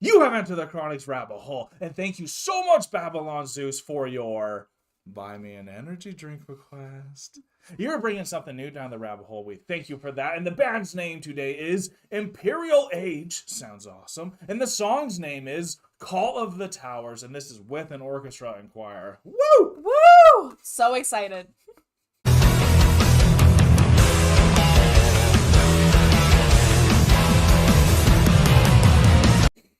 You have entered the Chronic's rabbit hole, and thank you so much, Babylon Zeus, for your buy me an energy drink request. You're bringing something new down the rabbit hole. We thank you for that. And the band's name today is Imperial Age. Sounds awesome. And the song's name is Call of the Towers, and this is with an orchestra and choir. Woo! Woo! So excited.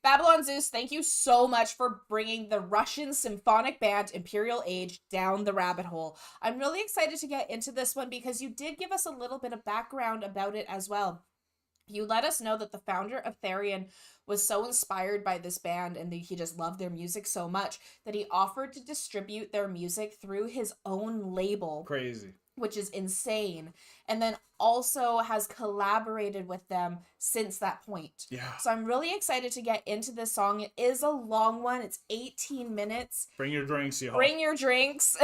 Babylon Zeus, thank you so much for bringing the Russian symphonic band Imperial Age down the rabbit hole. I'm really excited to get into this one because you did give us a little bit of background about it as well. You let us know that the founder of Therion was so inspired by this band and he just loved their music so much that he offered to distribute their music through his own label. Crazy. Which is insane. And then also has collaborated with them since that point. Yeah. So I'm really excited to get into this song. It is a long one. It's 18 minutes. Bring your drinks, y'all. Bring your drinks.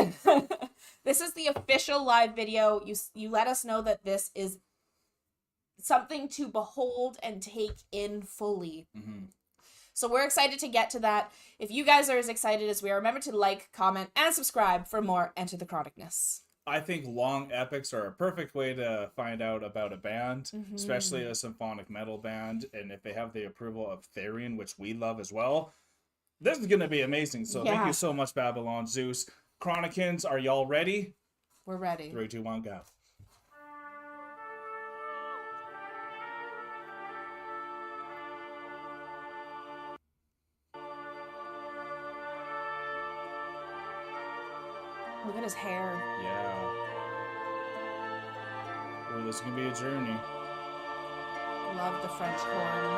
This is the official live video. You let us know that this is something to behold and take in fully. Mm-hmm. So we're excited to get to that. If you guys are as excited as we are, remember to like, comment, and subscribe for more Enter the Chronicness. I think long epics are a perfect way to find out about a band, especially a symphonic metal band. And if they have the approval of Therion, which we love as well, this is going to be amazing. So thank you so much, Babylon Zeus. Chronicans, are y'all ready? We're ready. 3, 2, 1, go. Look at his hair. Yeah. Well, this can be a journey. Love the French horn.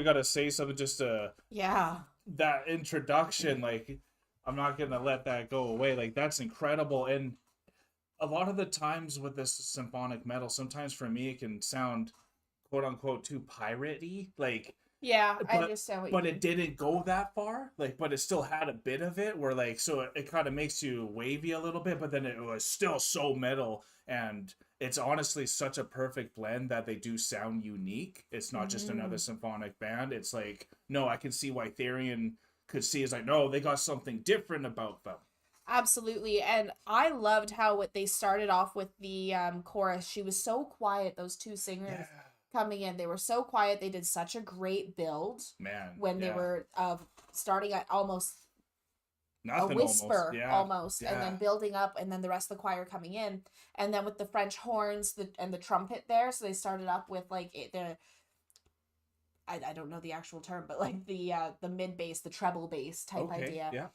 Gotta say something just to that introduction, like I'm not gonna let that go away. Like that's incredible. And a lot of the times with this symphonic metal, sometimes for me it can sound quote unquote too piratey, like I understand what you mean. But it didn't go that far, like, but it still had a bit of it where like, so it kind of makes you wavy a little bit, but then it was still so metal. And it's honestly such a perfect blend that they do sound unique. It's not just another symphonic band. It's like, no, I can see why Therion could see. It's like, no, they got something different about them. Absolutely. And I loved how they started off with the chorus. She was so quiet, those two singers coming in. They were so quiet. They did such a great build. Man. When they were starting at almost nothing, a whisper almost, yeah. And then building up, and then the rest of the choir coming in, and then with the French horns and the trumpet there. So they started up with like I don't know the actual term, but like the mid bass, the treble bass type idea,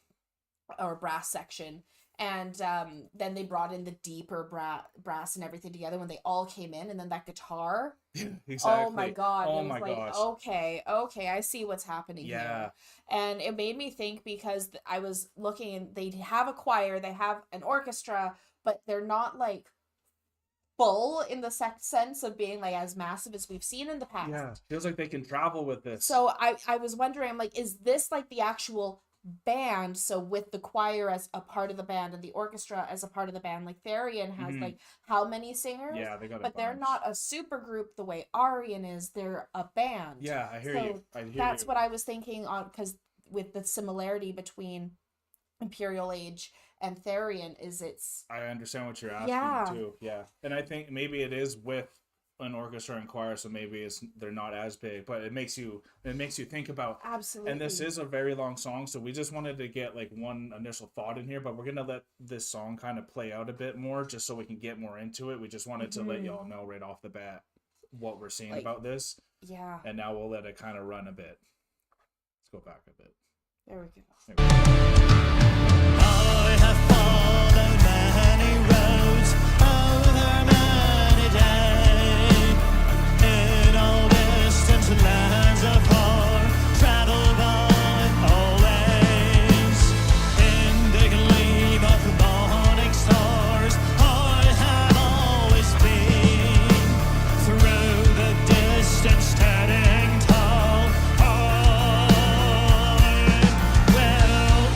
or brass section, And then they brought in the deeper brass and everything together when they all came in, and then that guitar. Exactly. Oh my God. Oh It was my like, gosh. okay, I see what's happening Yeah. here. And it made me think, because I was looking and they have a choir, they have an orchestra, but they're not like full in the sense of being like as massive as we've seen in the past. Yeah, feels like they can travel with this. So I was wondering, I'm like, is this like the actual band? So with the choir as a part of the band and the orchestra as a part of the band, like Therian has like how many singers? Yeah, they got a but they're bunch. not a super group the way Arian is. They're a band. Yeah, I hear you. I hear that's you. what I was thinking on, because with the similarity between Imperial Age and Therian is I understand what you're asking too. Yeah, and I think maybe it is with an orchestra and choir, so maybe they're not as big, but it makes you think about. Absolutely. And this is a very long song, so we just wanted to get like one initial thought in here, but we're gonna let this song kind of play out a bit more just so we can get more into it. We just wanted to let y'all know right off the bat what we're seeing about this. Yeah. And now we'll let it kind of run a bit. Let's go back a bit. There we go. I have followed many roads over many days, in all distant lands afar, traveled by always. In the gleam of morning stars, I have always been, through the distance standing tall. I will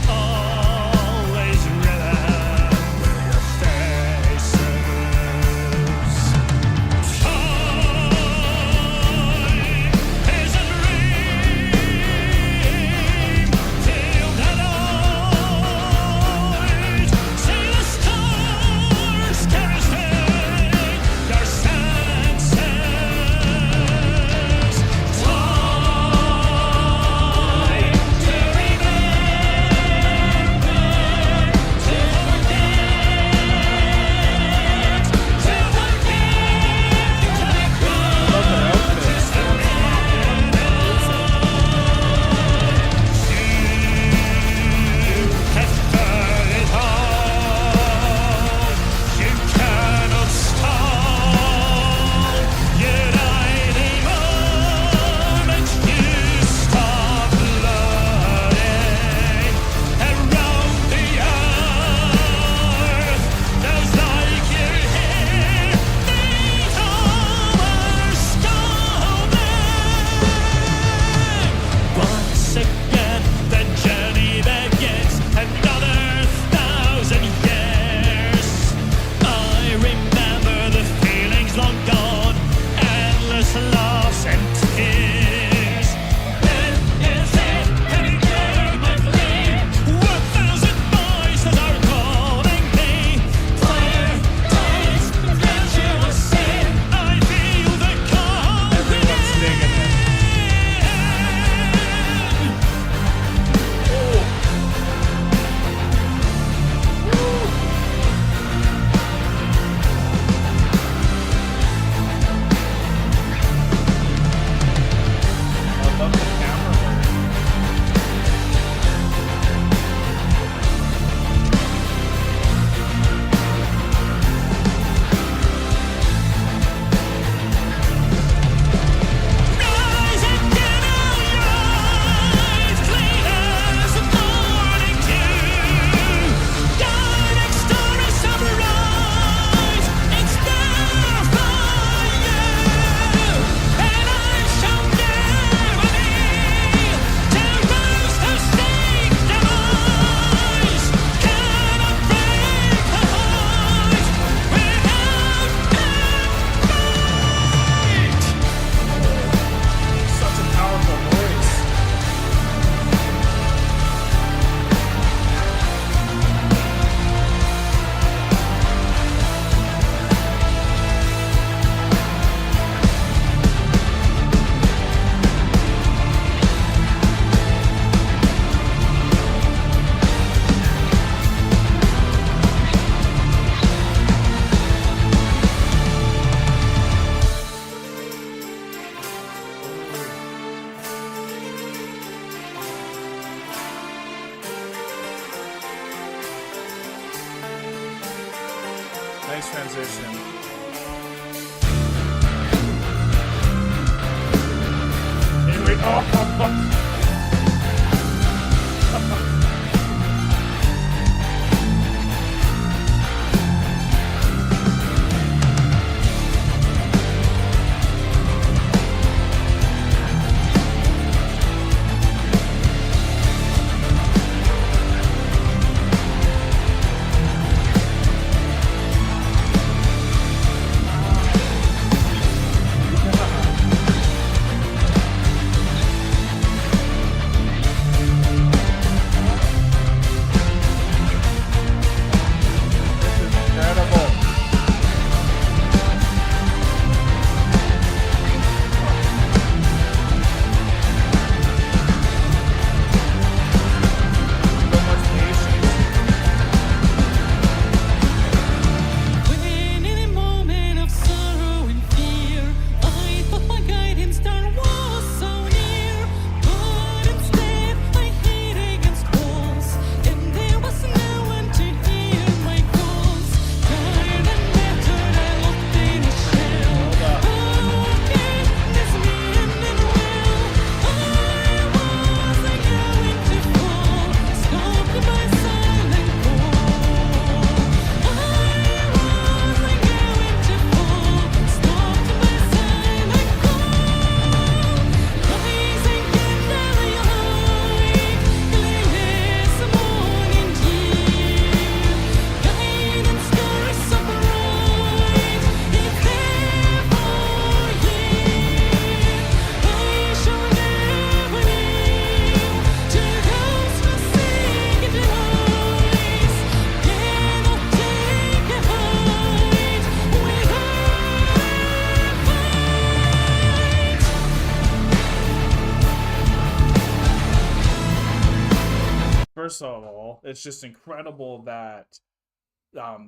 First of all, it's just incredible that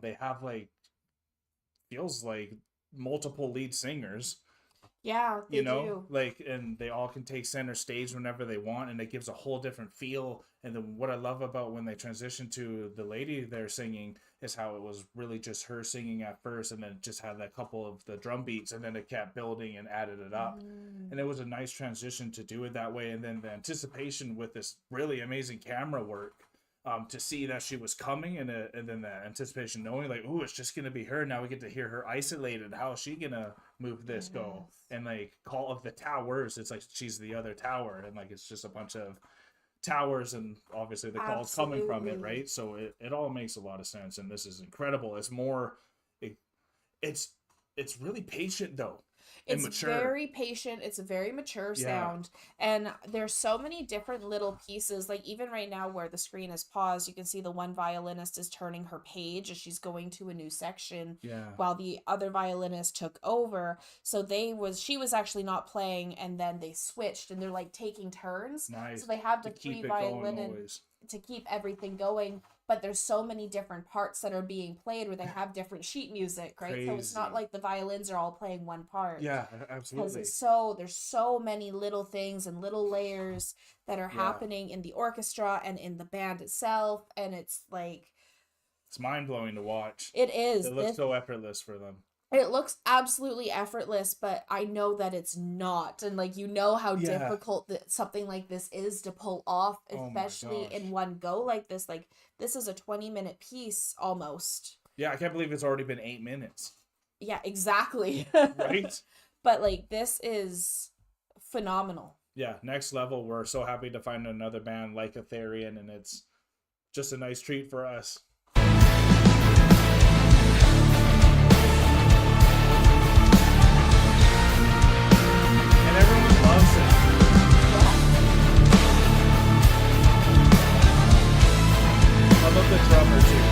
they have like feels like multiple lead singers. Yeah, they You know, do. like, and they all can take center stage whenever they want, and it gives a whole different feel. And then what I love about when they transition to the lady they're singing is how it was really just her singing at first, and then it just had a couple of the drum beats, and then it kept building and added it up. And it was a nice transition to do it that way. And then the anticipation with this really amazing camera work, to see that she was coming, and then the anticipation knowing like, ooh, it's just gonna be her. Now we get to hear her isolated. How is she gonna move this go? And like Call of the Towers, it's like she's the other tower, and like it's just a bunch of towers, and obviously the call's coming from it, Absolutely. right? So it all makes a lot of sense, and this is incredible. It's more, it's really patient though. And It's mature. very patient. It's a very mature Yeah. sound. And there's so many different little pieces. Like even right now where the screen is paused, you can see the one violinist is turning her page as she's going to a new section Yeah. while the other violinist took over. So she was actually not playing, and then they switched and they're like taking turns. Nice. So they have the To keep three it going violin always. to keep everything going, but there's so many different parts that are being played where they have different sheet music, right? So it's not Crazy. like the violins are all playing one part. Yeah, Because absolutely. there's so many little things and little layers that are Yeah. happening in the orchestra and in the band itself, and it's like It's mind blowing to watch. it is. It looks so effortless for them. It looks absolutely effortless, but I know that it's not. And like, you know how Yeah. difficult that something like this is to pull off, Oh my especially gosh. in one go like this. Like, this is a 20-minute piece almost. Yeah, I can't believe it's already been 8 minutes. Yeah, exactly. Right? But like, this is phenomenal. Yeah, next level. We're so happy to find another band like Ethereum, and it's just a nice treat for us. And everyone loves it. I love the drummer too.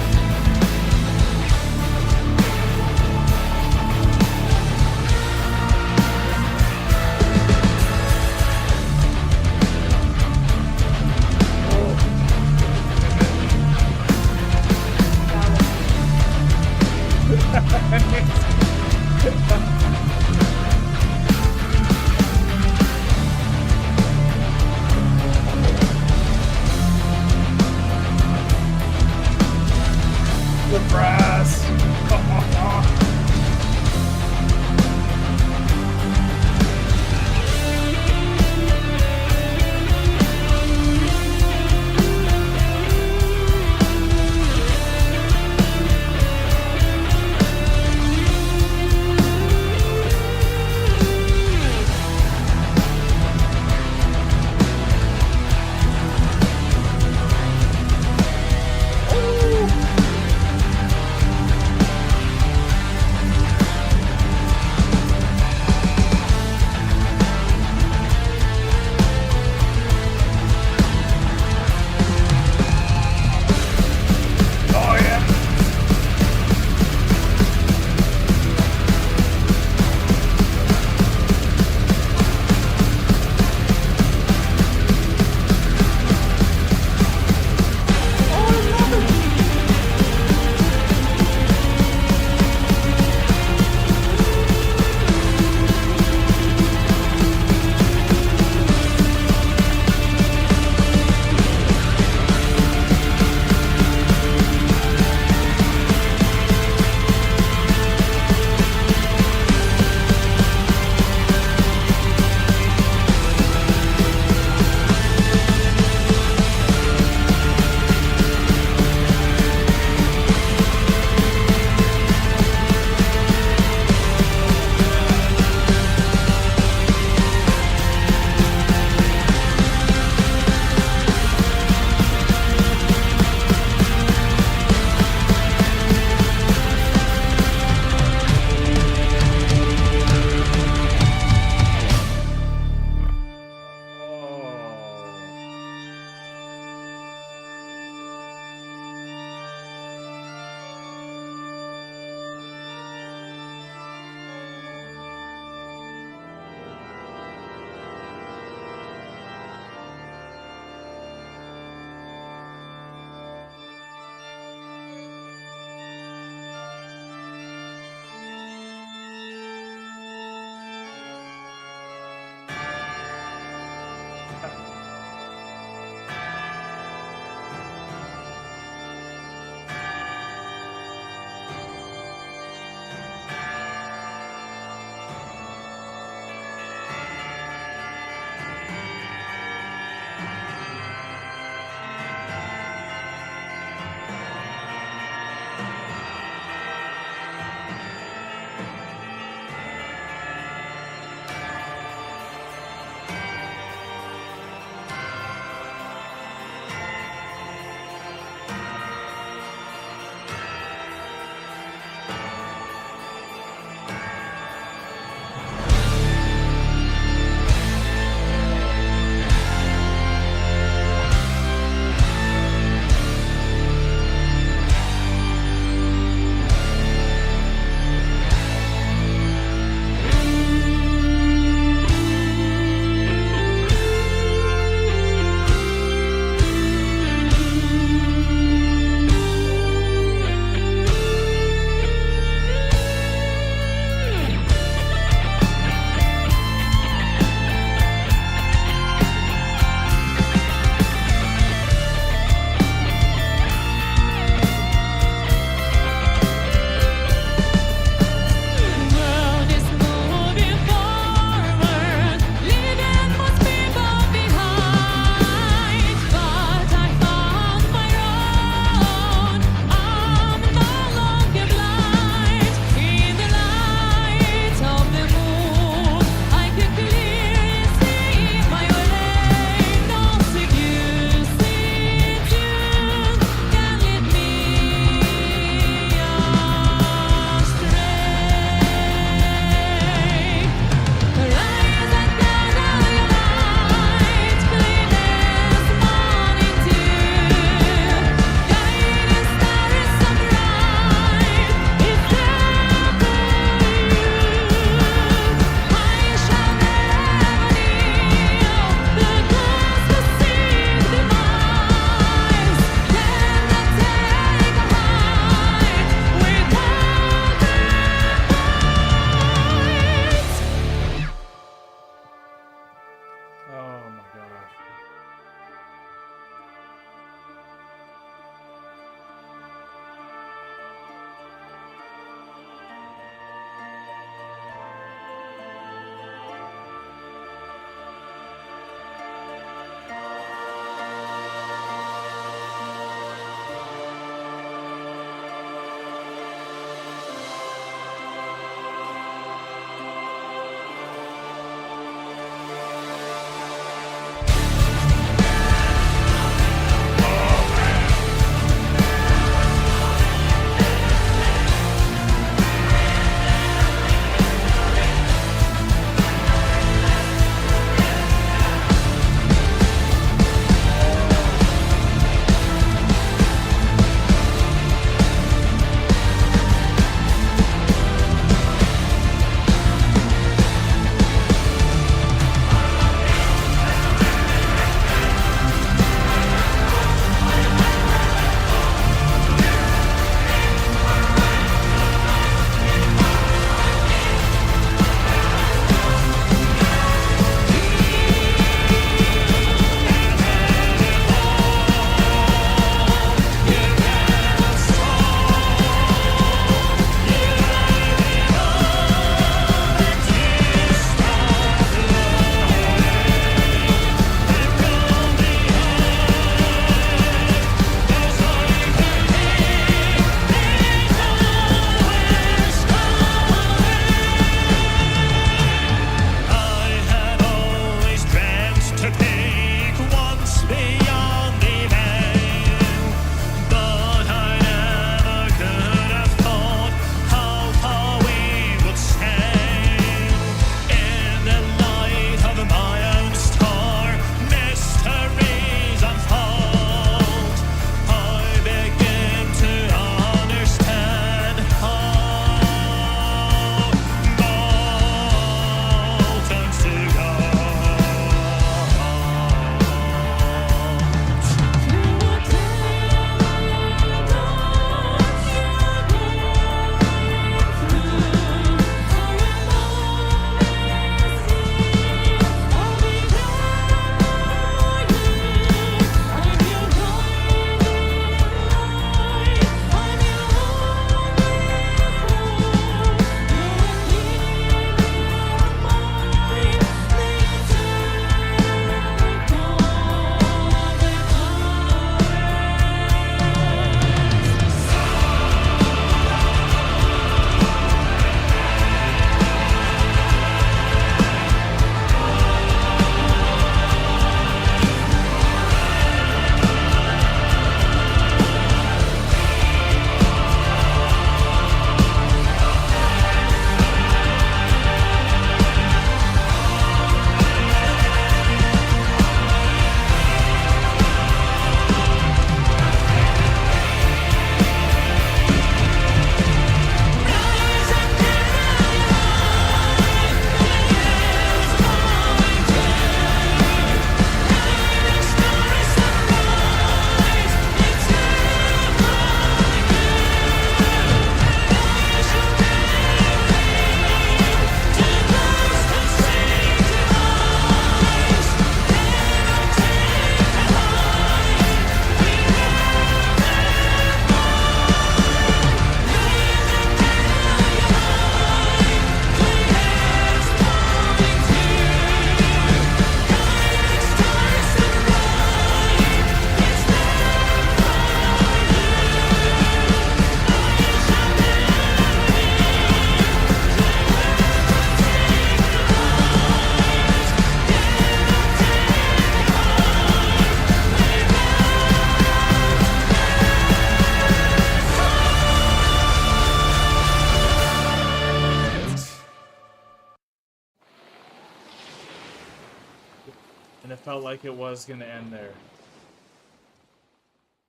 And it felt like it was going to end there.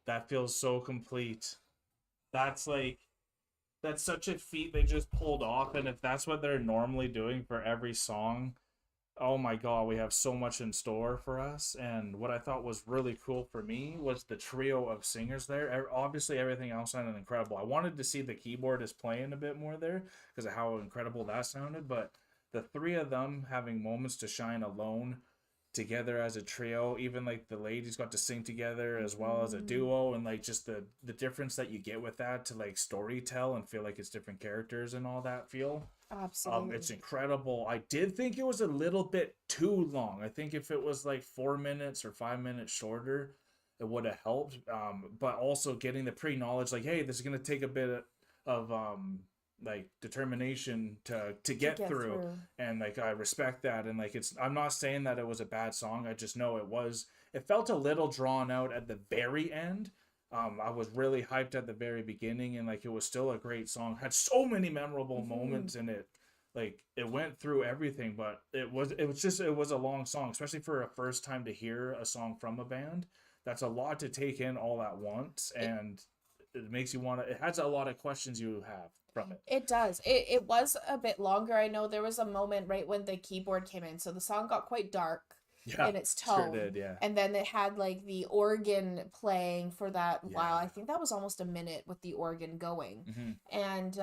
That feels so complete. That's such a feat they just pulled off. And if that's what they're normally doing for every song, oh my God, we have so much in store for us. And what I thought was really cool for me was the trio of singers there. Obviously, everything else sounded incredible. I wanted to see the keyboardist playing a bit more there because of how incredible that sounded. But the three of them having moments to shine alone together as a trio, even like the ladies got to sing together as well as a duo, and like just the difference that you get with that to like story tell and feel like it's different characters and all that feel. Absolutely. It's incredible. I did think it was a little bit too long. I think if it was like 4 minutes or 5 minutes shorter, it would have helped. But also getting the pre-knowledge, like, hey, this is gonna take a bit of like determination to get through. And like I respect that. And like I'm not saying that it was a bad song. I just know it felt a little drawn out at the very end. I was really hyped at the very beginning, and like it was still a great song. Had so many memorable moments in it. Like it went through everything, but it was a long song, especially for a first time to hear a song from a band. That's a lot to take in all at once, and it makes you want to. It has a lot of questions you have from it. It does. It was a bit longer. I know there was a moment right when the keyboard came in, so the song got quite dark in its tone. Sure did, yeah. And then it had like the organ playing for that while. I think that was almost a minute with the organ going. And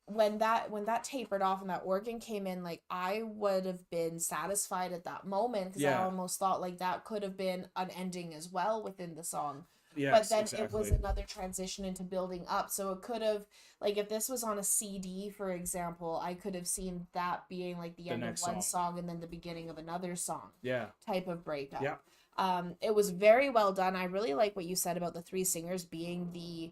when that tapered off and that organ came in, like I would have been satisfied at that moment, because I almost thought like that could have been an ending as well within the song. But then it was another transition into building up. So it could have, like, if this was on a CD, for example, I could have seen that being like the end of one song and then the beginning of another song. Type of breakup. It was very well done. I really like what you said about the three singers being the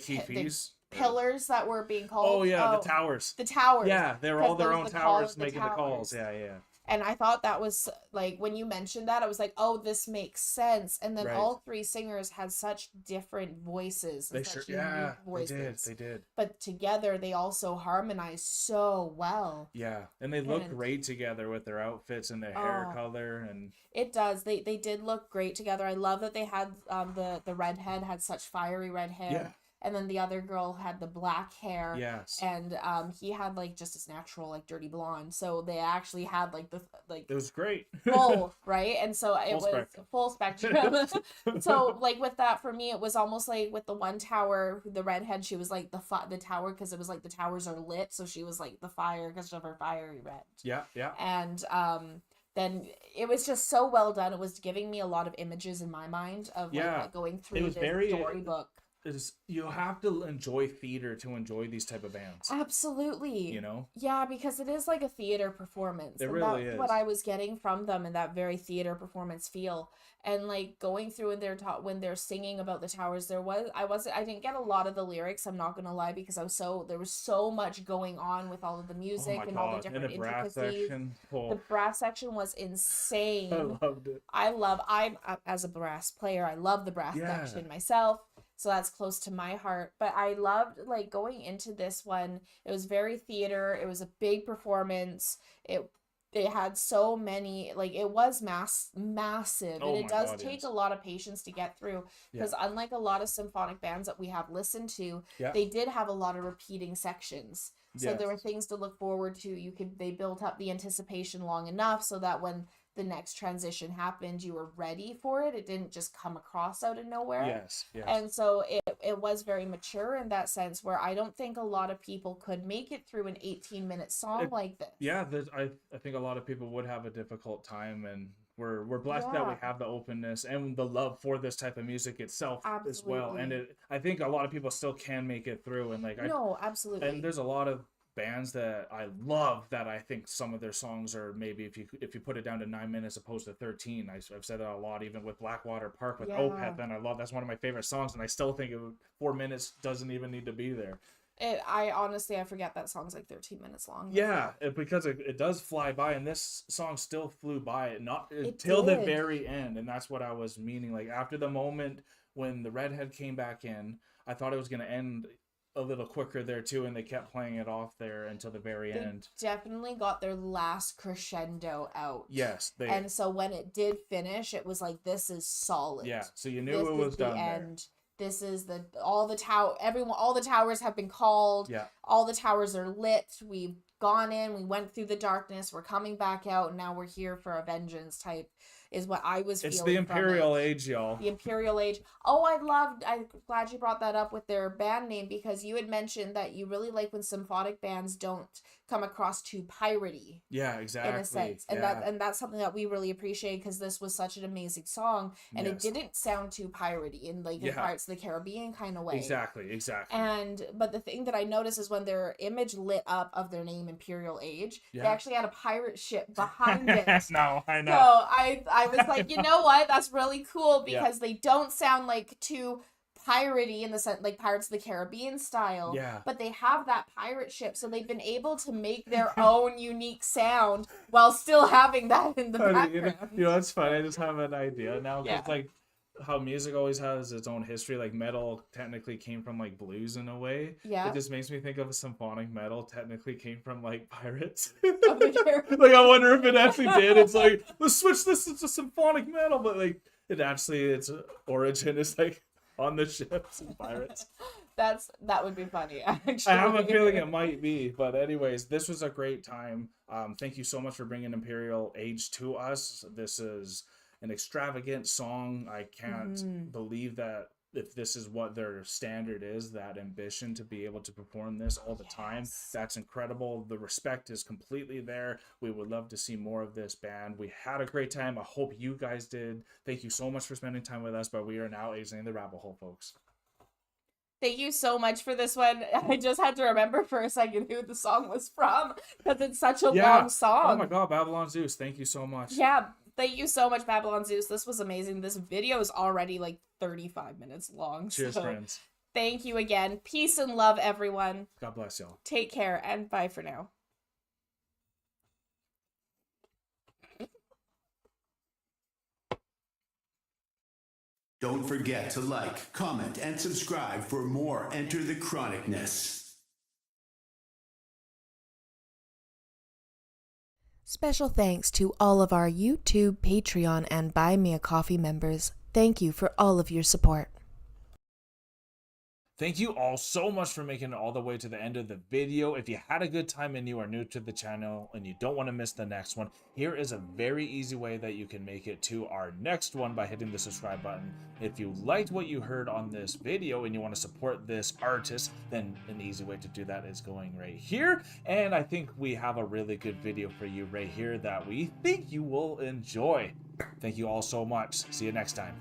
key piece. Pillars that were being called. Oh yeah, the towers. The towers. Yeah, they were all their own towers making the calls. Yeah. And I thought that was, like, when you mentioned that, I was like, oh, this makes sense. And then all three singers had such different voices. They sure, voices. They did. But together, they also harmonized so well. Yeah, and they look great together with their outfits and their hair color. And it does. They did look great together. I love that they had, the redhead had such fiery red hair. Yeah. And then the other girl had the black hair. Yes. And he had like just as natural, like dirty blonde. So they actually had like it was great. Full, right? And so it was full spectrum. So like with that, for me, it was almost like with the one tower, the redhead, she was like the tower, because it was like the towers are lit. So she was like the fire because of her fiery red. Yeah. And then it was just so well done. It was giving me a lot of images in my mind of like going through the storybook. You have to enjoy theater to enjoy these type of bands. Absolutely. You know? Yeah, because it is like a theater performance. It really is. What I was getting from them, and that very theater performance feel. And like going through in their when they're singing about the towers, I didn't get a lot of the lyrics, I'm not gonna lie, because there was so much going on with all of the music and all the different intricacies. The brass section was insane. I loved it. I'm as a brass player, I love the brass section myself. So that's close to my heart. But I loved, like, going into this one. It was very theater. It was a big performance. It had so many, like, it was massive. And it does take a lot of patience to get through. Because unlike a lot of symphonic bands that we have listened to, they did have a lot of repeating sections. So there were things to look forward to. They built up the anticipation long enough so that when the next transition happened, you were ready for it. It didn't just come across out of nowhere. Yes. And so it was very mature in that sense, where I don't think a lot of people could make it through an 18-minute song like this. Yeah, I think a lot of people would have a difficult time, and we're blessed that we have the openness and the love for this type of music itself as well. And I think a lot of people still can make it through. And like absolutely. And there's a lot of bands that I love that I think some of their songs are maybe if you put it down to 9 minutes opposed to 13. I've said that a lot, even with Blackwater Park with Opeth, and that's one of my favorite songs, and I still think 4 minutes doesn't even need to be there. I honestly forget that song's like 13 minutes long. Yeah, because it does fly by, and this song still flew by until the very end, and that's what I was meaning. Like after the moment when the redhead came back in, I thought it was going to end a little quicker there too, and they kept playing it off there until the very They end. definitely got their last crescendo out. Yes, they. And so when it did finish, it was like, this is solid. Yeah, so you knew This it is was the done there. end. This is all the towers have been called. Yeah. All the towers are lit. We've gone in, we went through the darkness, we're coming back out, and now we're here for a vengeance type is what I was feeling. It's the Imperial from it. Age, y'all. The Imperial Age. Oh, I'm glad you brought that up with their band name, because you had mentioned that you really like when symphonic bands don't come across too piratey. Yeah, exactly. In a sense. And that's something that we really appreciate, because this was such an amazing song, and it didn't sound too piratey in like in Pirates of the Caribbean kind of way. Exactly. But the thing that I noticed is when their image lit up of their name, Imperial Age, they actually had a pirate ship behind it. No, I know. So I was like, you know what? That's really cool, because they don't sound like too piratey in the sense like Pirates of the Caribbean style. Yeah. But they have that pirate ship, so they've been able to make their own unique sound while still having that in the background. You know, it's funny. I just have an idea now. Yeah. Cause like how music always has its own history. Like metal technically came from like blues in a way. Yeah. It just makes me think of symphonic metal technically came from like pirates. Of the Caribbean. Like I wonder if it actually did. It's like, let's switch this to symphonic metal, but like its origin is like on the ships and pirates. That would be funny, actually. I have a feeling it might be, but anyways, this was a great time. Thank you so much for bringing Imperial Age to us. This is an extravagant song. I can't believe that if this is what their standard is, that ambition to be able to perform this all the time, that's incredible. The respect is completely there. We would love to see more of this band. We had a great time. I hope you guys did. Thank you so much for spending time with us, but we are now exiting the rabbit hole, folks. Thank you so much for this one. I just had to remember for a second who the song was from, because it's such a long song. Oh my god, Babylon Zeus, thank you so much. Yeah, thank you so much, Babylon Zeus. This was amazing. This video is already like 35 minutes long. Cheers, so friends. Thank you again. Peace and love, everyone. God bless y'all. Take care, and bye for now. Don't forget to like, comment, and subscribe for more Enter the Chronicness. Special thanks to all of our YouTube, Patreon, and Buy Me a Coffee members. Thank you for all of your support. Thank you all so much for making it all the way to the end of the video. If you had a good time and you are new to the channel and you don't want to miss the next one, here is a very easy way that you can make it to our next one by hitting the subscribe button. If you liked what you heard on this video and you want to support this artist, then an easy way to do that is going right here. And I think we have a really good video for you right here that we think you will enjoy. Thank you all so much. See you next time.